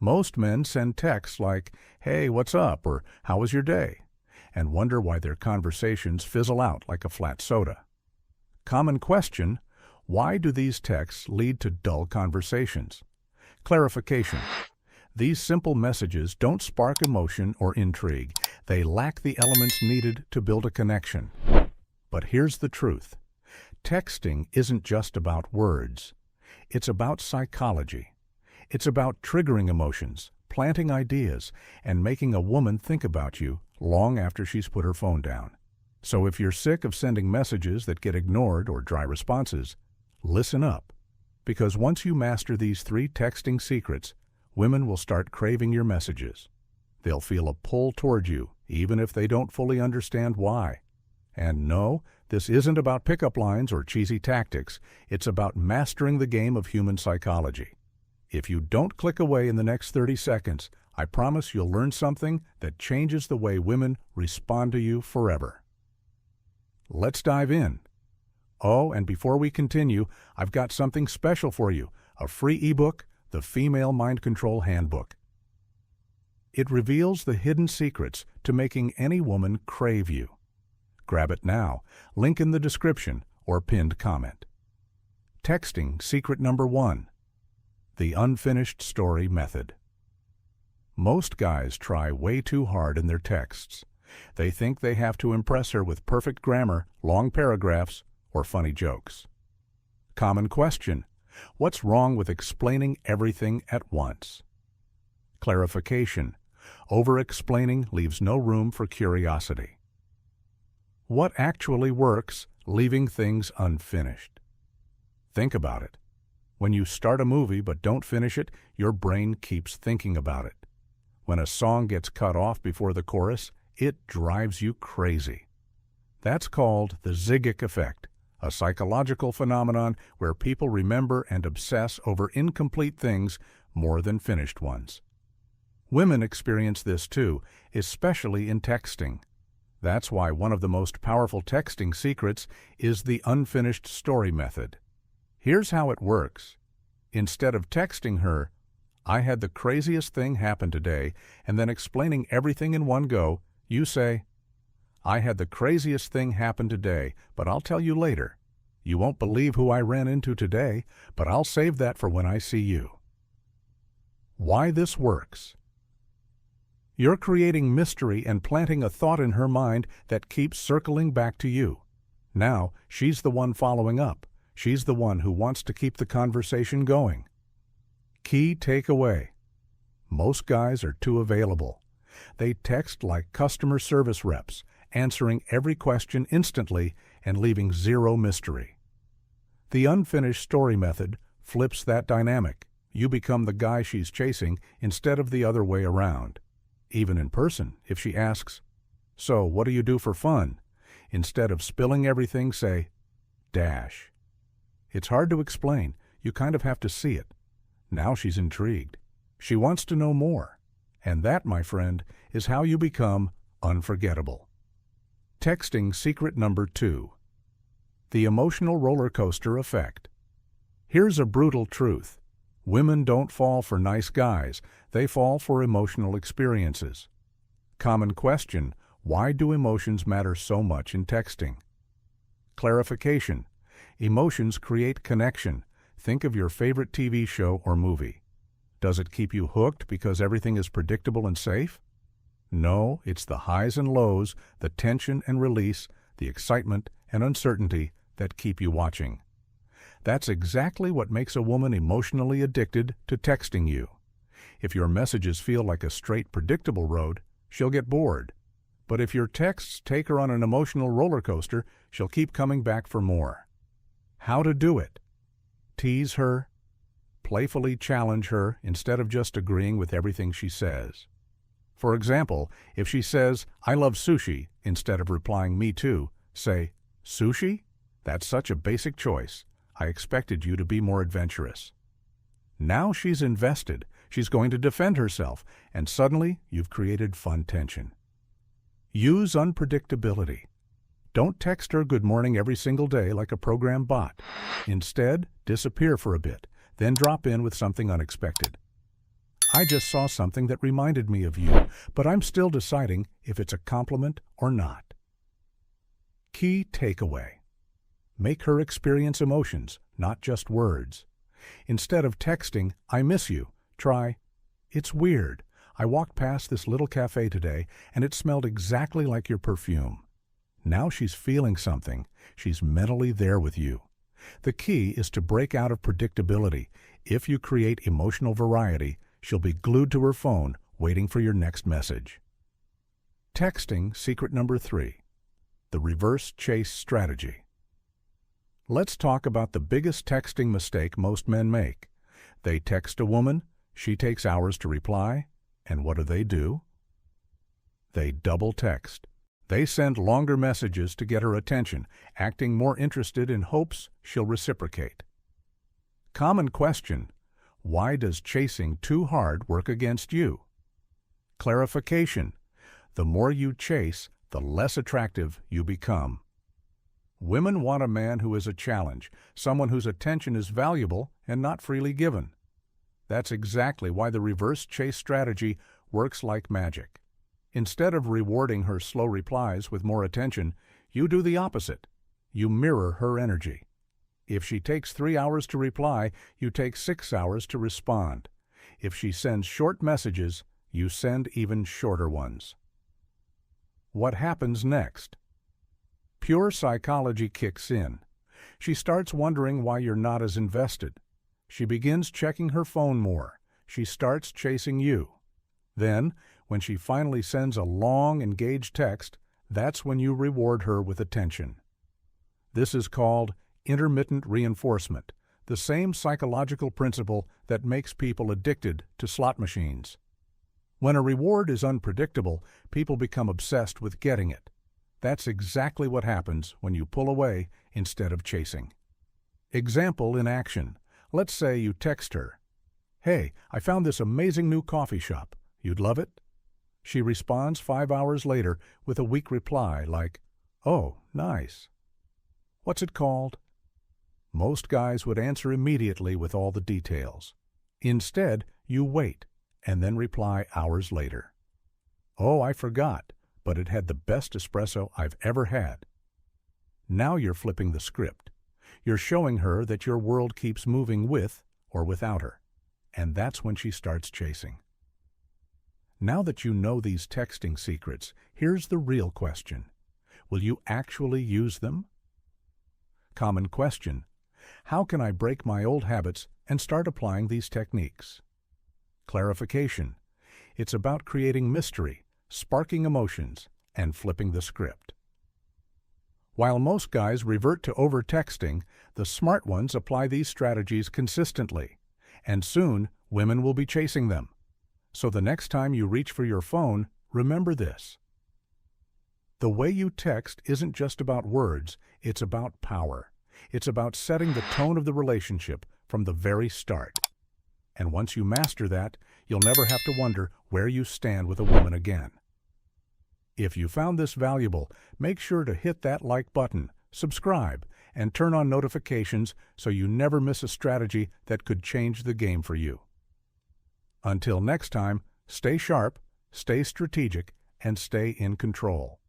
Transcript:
Most men send texts like, "Hey, what's up?" or "How was your day?" and wonder why their conversations fizzle out like a flat soda. Common question: why do these texts lead to dull conversations? Clarification: these simple messages don't spark emotion or intrigue. They lack the elements needed to build a connection. But here's the truth. Texting isn't just about words. It's about psychology. It's about triggering emotions, planting ideas, and making a woman think about you long after she's put her phone down. So if you're sick of sending messages that get ignored or dry responses, listen up. Because once you master these 3 texting secrets, women will start craving your messages. They'll feel a pull toward you, even if they don't fully understand why. And no, this isn't about pickup lines or cheesy tactics. It's about mastering the game of human psychology. If you don't click away in the next 30 seconds, I promise you'll learn something that changes the way women respond to you forever. Let's dive in. Oh, and before we continue, I've got something special for you, a free ebook, The Female Mind Control Handbook. It reveals the hidden secrets to making any woman crave you. Grab it now, link in the description or pinned comment. Texting secret number 1. The unfinished story method. Most guys try way too hard in their texts. They think they have to impress her with perfect grammar, long paragraphs, or funny jokes. Common question: what's wrong with explaining everything at once? Clarification: over-explaining leaves no room for curiosity. What actually works, leaving things unfinished? Think about it. When you start a movie but don't finish it, your brain keeps thinking about it. When a song gets cut off before the chorus, it drives you crazy. That's called the Zigzag effect, a psychological phenomenon where people remember and obsess over incomplete things more than finished ones. Women experience this too, especially in texting. That's why one of the most powerful texting secrets is the unfinished story method. Here's how it works. Instead of texting her, "I had the craziest thing happen today," and then explaining everything in one go, you say, "I had the craziest thing happen today, but I'll tell you later. You won't believe who I ran into today, but I'll save that for when I see you." Why this works? You're creating mystery and planting a thought in her mind that keeps circling back to you. Now, she's the one following up. She's the one who wants to keep the conversation going. Key takeaway: most guys are too available. They text like customer service reps, answering every question instantly and leaving zero mystery. The unfinished story method flips that dynamic. You become the guy she's chasing instead of the other way around. Even in person, if she asks, "So, what do you do for fun?" instead of spilling everything, say, "Dash." It's hard to explain. You kind of have to see it. Now she's intrigued. She wants to know more. And that, my friend, is how you become unforgettable. Texting secret number 2. The emotional roller coaster effect. Here's a brutal truth. Women don't fall for nice guys. They fall for emotional experiences. Common question: why do emotions matter so much in texting? Clarification: emotions create connection. Think of your favorite TV show or movie. Does it keep you hooked because everything is predictable and safe? No, it's the highs and lows, the tension and release, the excitement and uncertainty that keep you watching. That's exactly what makes a woman emotionally addicted to texting you. If your messages feel like a straight, predictable road, she'll get bored. But if your texts take her on an emotional roller coaster, she'll keep coming back for more. How to do it? Tease her. Playfully challenge her instead of just agreeing with everything she says. For example, if she says, "I love sushi," instead of replying, "Me too," say, "Sushi? That's such a basic choice. I expected you to be more adventurous." Now she's invested. She's going to defend herself, and suddenly you've created fun tension. Use unpredictability. Don't text her good morning every single day like a program bot. Instead, disappear for a bit, then drop in with something unexpected. I just saw something that reminded me of you, but I'm still deciding if it's a compliment or not. Key takeaway. Make her experience emotions, not just words. Instead of texting, "I miss you," try, "It's weird. I walked past this little cafe today and it smelled exactly like your perfume." Now she's feeling something. She's mentally there with you. The key is to break out of predictability. If you create emotional variety, she'll be glued to her phone, waiting for your next message. Texting secret number 3. The reverse chase strategy. Let's talk about the biggest texting mistake most men make. They text a woman, she takes hours to reply, and what do? They double text. They send longer messages to get her attention, acting more interested in hopes she'll reciprocate. Common question: why does chasing too hard work against you? Clarification: the more you chase, the less attractive you become. Women want a man who is a challenge, someone whose attention is valuable and not freely given. That's exactly why the reverse chase strategy works like magic. Instead of rewarding her slow replies with more attention, you do the opposite. You mirror her energy. If she takes 3 hours to reply, you take 6 hours to respond. If she sends short messages, you send even shorter ones. What happens next? Pure psychology kicks in. She starts wondering why you're not as invested. She begins checking her phone more. She starts chasing you. Then, when she finally sends a long, engaged text, that's when you reward her with attention. This is called intermittent reinforcement, the same psychological principle that makes people addicted to slot machines. When a reward is unpredictable, people become obsessed with getting it. That's exactly what happens when you pull away instead of chasing. Example in action. Let's say you text her, "Hey, I found this amazing new coffee shop. You'd love it?" She responds 5 hours later with a weak reply like, "Oh, nice. What's it called?" Most guys would answer immediately with all the details. Instead, you wait and then reply hours later. "Oh, I forgot, but it had the best espresso I've ever had." Now you're flipping the script. You're showing her that your world keeps moving with or without her, and that's when she starts chasing. Now that you know these texting secrets, here's the real question. Will you actually use them? Common question: how can I break my old habits and start applying these techniques? Clarification: it's about creating mystery, sparking emotions, and flipping the script. While most guys revert to over-texting, the smart ones apply these strategies consistently, and soon women will be chasing them. So the next time you reach for your phone, remember this. The way you text isn't just about words, it's about power. It's about setting the tone of the relationship from the very start. And once you master that, you'll never have to wonder where you stand with a woman again. If you found this valuable, make sure to hit that like button, subscribe, and turn on notifications so you never miss a strategy that could change the game for you. Until next time, stay sharp, stay strategic, and stay in control.